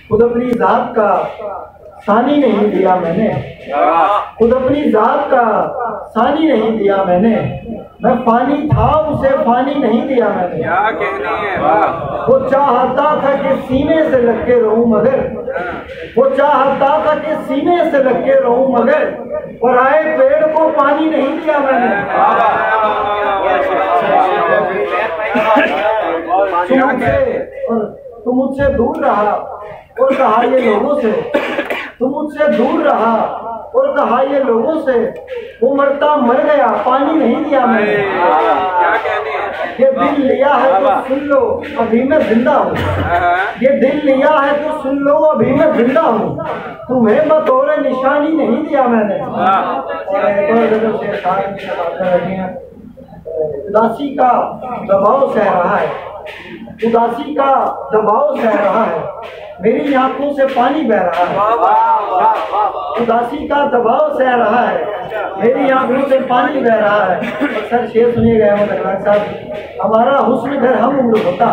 खुद अपनी जात का सानी नहीं दिया मैंने, खुद अपनी जात का सानी नहीं दिया मैंने, मैं फानी था उसे फानी नहीं दिया मैंने। क्या कहनी है वाह। वो चाहता था कि सीने से लग के रहूं मगर, वो चाहता था कि सीने से लग के रहूं मगर, और आए पेड़ को पानी नहीं दिया मैंने। तुम मुझसे दूर रहा और कहा ये लोगों से, तुम मुझसे दूर रहा और कहा ये लोगों से, वो मरता मर गया पानी नहीं दिया मैंने। क्या कहनी है। ये दिल लिया है तो सुन लो अभी मैं जिंदा हूँ, ये दिल लिया है तो सुन लो अभी मैं जिंदा हूँ, तुम्हें बतौर निशानी नहीं दिया मैंने। उदासी का दबाव सह रहा है, उदासी का दबाव सह रहा है, मेरी आंखों से पानी बह रहा है। उदासी का दबाव सह रहा है, मेरी आंखों से पानी बह रहा है। सर शेर सुनिएगा अहमद साहब। हमारा हुस्न घर हम उम्र होता,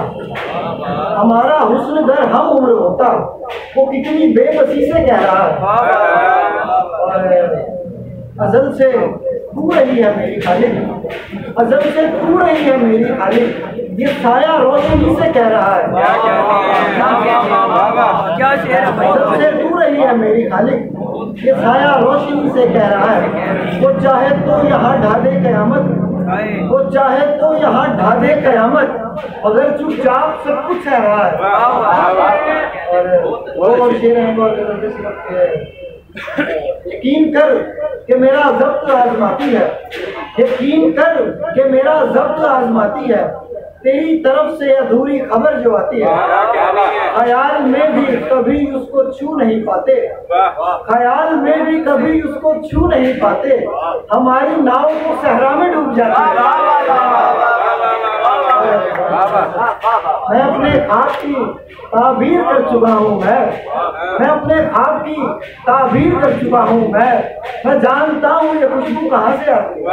हमारा हुस्न घर हम उम्र होता, वो कितनी बेबसी से कह रहा है। अजल से तू रही है मेरी खालिक, अजल से तू रही है मेरी खालिक, ये साया रोशनी से कह रहा है। क्या शेर है। अजल से तू रही है मेरी खालिक, ये साया रोशनी से कह रहा है। वो चाहे तो यहाँ ढा दे कयामत, वो चाहे तो यहाँ ढा दे कयामत, मगर चुपचाप सब कुछ कह रहा है। और शेर है यकीन कर कि मेरा ज़ब्त आजमाती है, यकीन कर कि मेरा ज़ब्त आजमाती है, तेरी तरफ से अधूरी खबर जो आती है। ख्याल में भी कभी उसको छू नहीं पाते, ख्याल में भी कभी उसको छू नहीं पाते, हमारी नाव को सहरा में डूब जाती है। मैं अपने ख्वाब की ताबीर कर चुका हूँ, मैं अपने ख्वाब की ताबीर कर चुका हूँ, मैं जानता हूँ ये खुशबू कहाँ से आती है।